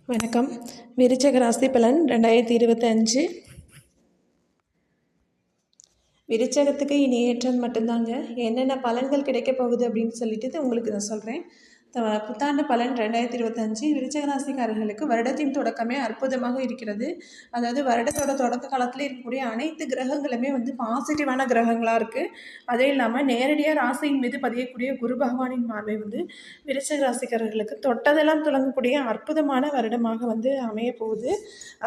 வணக்கம். விருச்சிக ராசி பலன் 2025. விருச்சகத்துக்கு இனி ஏற்றம் மட்டும்தாங்க. என்னென்ன பலன்கள் கிடைக்க போகுது அப்படின்னு சொல்லிட்டு உங்களுக்கு நான் சொல்கிறேன். புத்தாண்டு பலன் 2025 விருச்சிக ராசிக்காரர்களுக்கு வருடத்தின் தொடக்கமே அற்புதமாக இருக்கிறது. அதாவது வருடத்தோட தொடக்க காலத்தில் இருக்கக்கூடிய அனைத்து கிரகங்களுமே பாசிட்டிவான கிரகங்களாக இருக்குது. அதே இல்லாமல் நேரடியாக ராசியின் மீது பதியக்கூடிய குரு பகவானின் பார்வை விருச்சிக ராசிக்காரர்களுக்கு தொட்டதெல்லாம் தொடங்கக்கூடிய அற்புதமான வருடமாக அமைய போகுது.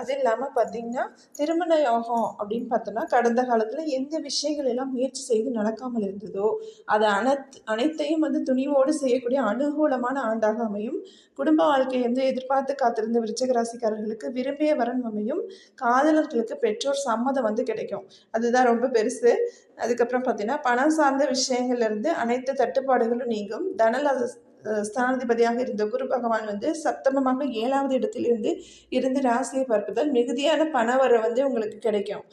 அது இல்லாமல் பார்த்திங்கன்னா திருமண யோகம் அப்படின்னு பார்த்தோம்னா கடந்த காலத்தில் எந்த விஷயங்கள் எல்லாம் முயற்சி செய்து நடக்காமல் இருந்ததோ அது அனைத்தையும் துணிவோடு செய்யக்கூடிய அனுகூலமான ஆண்டாக அமையும். குடும்ப வாழ்க்கையை எதிர்பார்த்து காத்திருந்த விருச்சிக ராசிக்காரர்களுக்கு விரும்பிய வரன் அமையும். காதலர்களுக்கு பெற்றோர் சம்மதம் கிடைக்கும். அதுதான் ரொம்ப பெருசு. அதுக்கப்புறம் பார்த்தீங்கன்னா பணம் சார்ந்த விஷயங்கள்ல இருந்து அனைத்து தட்டுப்பாடுகளும் நீங்கும். தனல ஸ்தானாதிபதியாக இருந்த குரு பகவான் சப்தமமாக 7வது இடத்திலிருந்து இருந்து ராசியை பார்ப்பதால் மிகுதியான பண வர உங்களுக்கு கிடைக்கும்.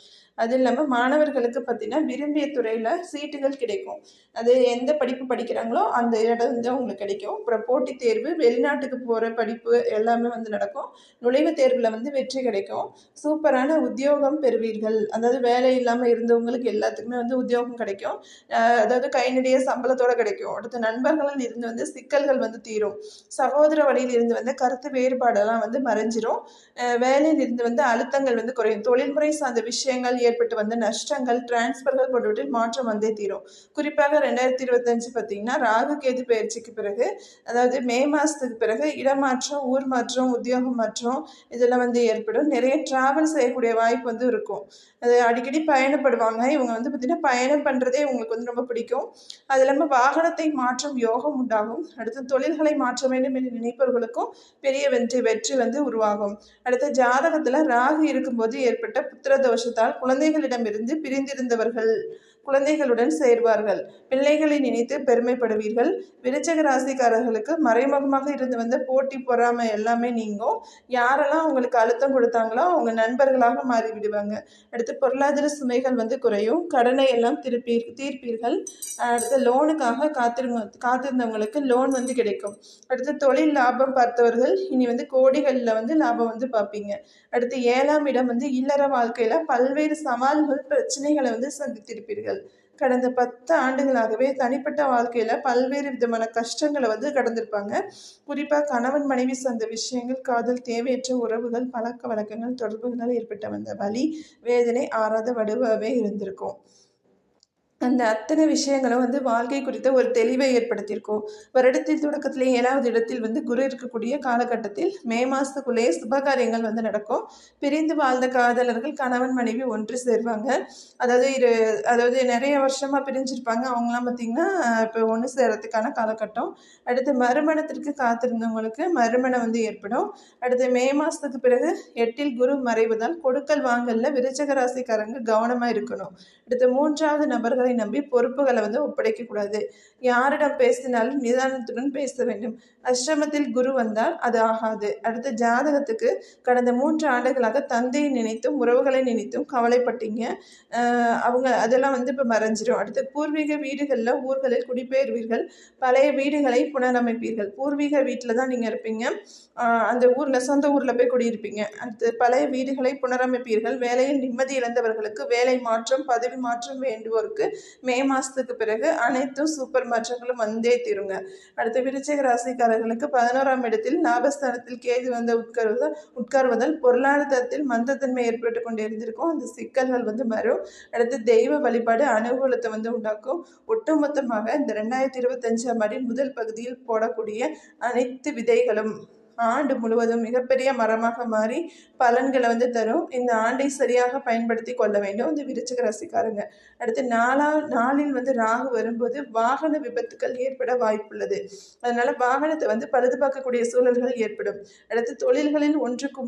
அது இல்லாமல் மாணவர்களுக்கு பார்த்தீங்கன்னா விரும்பிய துறையில் சீட்டுகள் கிடைக்கும். அது எந்த படிப்பு படிக்கிறாங்களோ அந்த இடம் அவங்களுக்கு கிடைக்கும். அப்புறம் போட்டித் தேர்வு, வெளிநாட்டுக்கு போகிற படிப்பு எல்லாமே நடக்கும். நுழைவுத் தேர்வில் வெற்றி கிடைக்கும். சூப்பரான உத்தியோகம் பெறுவீர்கள். அதாவது வேலை இல்லாமல் இருந்தவங்களுக்கு எல்லாத்துக்குமே உத்தியோகம் கிடைக்கும். அதாவது கை நிறைய சம்பளத்தோடு கிடைக்கும். அடுத்த நண்பர்களில் இருந்து சிக்கல்கள் தீரும். சகோதர வழியில் இருந்து கருத்து வேறுபாடெல்லாம் மறைஞ்சிரும். வேலையில் இருந்து அழுத்தங்கள் குறையும். தொழில்முறை சார்ந்த விஷயங்கள் ஏற்பட்டு நஷ்டங்கள், டிரான்ஸ்பர்கள் போன்றவற்றில் மாற்றம் தீரும். குறிப்பாக 2025 பார்த்தீங்கன்னா ராகு கேது பயிற்சிக்கு பிறகு, அதாவது மே மாதத்துக்கு பிறகு இடமாற்றம், ஊர் மாற்றம், உத்தியோகம் மாற்றம் இதெல்லாம் ஏற்படும். நிறைய டிராவல் செய்யக்கூடிய வாய்ப்பு இருக்கும். அது அடிக்கடி பயணப்படுவாங்க. இவங்க பார்த்தீங்கன்னா பயணம் பண்ணுறதே இவங்களுக்கு ரொம்ப பிடிக்கும். அது இல்லாமல் வாகனத்தை மாற்றும் யோகம் உண்டாகும். அடுத்து தொழில்களை மாற்ற வேண்டும் என்று நினைப்பவர்களுக்கும் பெரிய வெற்றி உருவாகும். அடுத்த ஜாதகத்தில் ராகு இருக்கும்போது ஏற்பட்ட புத்திர தோஷத்தால் குழந்தைகளிடமிருந்து பிரிந்திருந்தவர்கள் குழந்தைகளுடன் சேர்வார்கள். பிள்ளைகளை நினைத்து பெருமைப்படுவீர்கள். விருச்சிக ராசிக்காரர்களுக்கு மறைமுகமாக இருந்து போட்டி பொறாமை எல்லாமே நீங்கும். யாரெல்லாம் அவங்களுக்கு அழுத்தம் கொடுத்தாங்களோ அவங்க நண்பர்களாக மாறிவிடுவாங்க. அடுத்து பொருளாதார சுமைகள் குறையும். கடனை எல்லாம் தீர்ப்பீர்கள். அடுத்து லோனுக்காக காத்திருந்தவங்களுக்கு லோன் கிடைக்கும். அடுத்து தொழில் லாபம் பார்த்தவர்கள் இனி கோடிகளில் லாபம் பார்ப்பீங்க. அடுத்து 7ஆம் இடம் இல்லற வாழ்க்கையில பல்வேறு சவால்கள், பிரச்சனைகளை சந்தித்திருப்பீர்கள். கடந்த 10 ஆண்டுகளாகவே தனிப்பட்ட வாழ்க்கையில பல்வேறு விதமான கஷ்டங்களை கடந்திருப்பாங்க. குறிப்பா கணவன் மனைவி சார்ந்த விஷயங்கள், காதல், தேவையற்ற உறவுகள், பழக்க வழக்கங்கள், தொடர்புகளால் ஏற்பட்ட வலி, வேதனை ஆறாத வடுவாகவே இருந்திருக்கும். அந்த அத்தனை விஷயங்களும் வாழ்க்கை குறித்த ஒரு தெளிவை ஏற்படுத்தியிருக்கும். வருடத்தின் தொடக்கத்தில் 7வது இடத்தில் குரு இருக்கக்கூடிய காலகட்டத்தில் மே மாதத்துக்குள்ளேயே சுபகாரியங்கள் நடக்கும். பிரிந்து வாழ்ந்த காதலர்கள் கணவன் மனைவி ஒன்று சேர்வாங்க. அதாவது நிறைய வருஷமாக பிரிஞ்சிருப்பாங்க. அவங்களாம் பார்த்திங்கன்னா இப்போ ஒன்று சேர்றதுக்கான காலகட்டம். அடுத்து மறுமணத்திற்கு காத்திருந்தவங்களுக்கு மறுமணம் ஏற்படும். அடுத்து மே மாதத்துக்கு பிறகு 8ல் குரு மறைவதால் கொடுக்கல் வாங்கல்ல விருச்சிக ராசிக்காரங்க கவனமாக இருக்கணும். அடுத்து 3வது நபர்கள் நம்பி பொறுப்புகளை ஒப்படைக்க கூடாது. யாரிடம் பேசினாலும் நிதானத்துடன் பேச வேண்டும். அஷ்டமத்தில் குரு வந்தால் அது ஆகாது. அடுத்த ஜாதகத்துக்கு கடந்த 3 ஆண்டுகளாக தந்தையை நினைத்தும் உறவுகளை நினைத்தும் கவலைப்பட்டீங்க. அவங்க அதெல்லாம் இப்போ மறைஞ்சிரும். அடுத்து பூர்வீக வீடுகளில் ஊர்களில் குடிபெயர்வீர்கள். பழைய வீடுகளை புனரமைப்பீர்கள். பூர்வீக வீட்டில் தான் நீங்கள் இருப்பீங்க. அந்த ஊரில் சொந்த ஊரில் போய் குடியிருப்பீங்க. அடுத்து பழைய வீடுகளை புனரமைப்பீர்கள். வேலையில் நிம்மதி இழந்தவர்களுக்கு வேலை மாற்றம், பதவி மாற்றம் வேண்டுவோருக்கு மே மாதத்துக்கு பிறகு அனைத்தும் சூப்பர் மாற்றங்களும் தீருங்க. அடுத்த விருச்சிக ராசிக்காரர்களுக்கு 11ஆம் இடத்தில் லாபஸ்தானத்தில் கேது உட்கார்வதால் பொருளாதாரத்தில் மந்தத்தன்மை ஏற்பட்டு கொண்டு இருந்திருக்கும். அந்த சிக்கல்கள் வரும். அடுத்து தெய்வ வழிபாடு அனுகூலத்தை உண்டாக்கும். ஒட்டுமொத்தமாக இந்த 2025ஆம் ஆண்டின் முதல் பகுதியில் போடக்கூடிய அனைத்து விதைகளும் ஆண்டு முழுவதும் மிகப்பெரிய மரமாக மாறி பலன்களை தரும். இந்த ஆண்டை சரியாக பயன்படுத்தி கொள்ள வேண்டும் இந்த விருச்சிக ராசிக்காரங்க. அடுத்து நாளில் ராகு வரும்போது வாகன விபத்துக்கள் ஏற்பட வாய்ப்புள்ளது. அதனால வாகனத்தை பழுது பார்க்கக்கூடிய சூழல்கள் ஏற்படும். அடுத்து தொழில்களில் ஒன்றுக்கு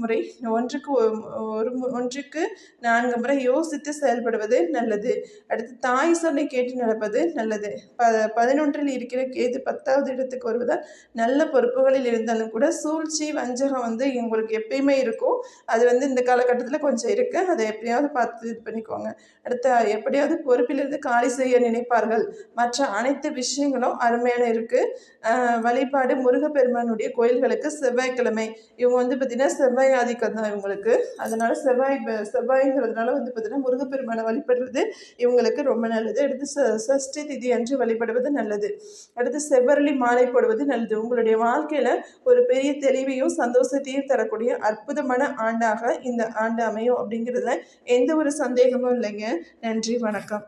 4 முறை யோசித்து செயல்படுவது நல்லது. அடுத்து தாய் சொல்லை கேட்டு நடப்பது நல்லது. 11ல் இருக்கிற கேது 10வது இடத்துக்கு வருவதால் நல்ல பொறுப்புகளில் இருந்தாலும் கூட சூழ்ச்சி வஞ்சகம் வந்து உங்களுக்கு எப்பயுமே இருக்கும். அது வந்து இந்த காலகட்டத்தில் கொஞ்சம் இருக்குது. அதை எப்படியாவது பார்த்து இது பண்ணிக்கோங்க. அடுத்து எப்படியாவது பொறுப்பிலிருந்து காலி செய்ய நினைப்பார்கள். மற்ற அனைத்து விஷயங்களும் அருமையான இருக்குது. வழிபாடு முருகப்பெருமானுடைய கோயில்களுக்கு செவ்வாய்க்கிழமை இவங்க வந்து பார்த்திங்கன்னா செவ்வாய் ஆதிக்கம் தான் இவங்களுக்கு. அதனால் செவ்வாய்ங்கிறதுனால வந்து பார்த்திங்கன்னா முருகப்பெருமானை வழிபடுறது இவங்களுக்கு ரொம்ப நல்லது. அடுத்து சஷ்டி திதி அன்று வழிபடுவது நல்லது. அடுத்து செவ்வரளி மாலை போடுவது நல்லது. உங்களுடைய வாழ்க்கையில் ஒரு பெரிய தெளிவையும் சந்தோஷத்தையும் தரக்கூடிய அற்புதமான ஆண்டாக இந்த ஆண்டு அமையும் அப்படிங்கிறதுல எந்த ஒரு சந்தேகமும் இல்லைங்க. நன்றி, வணக்கம்.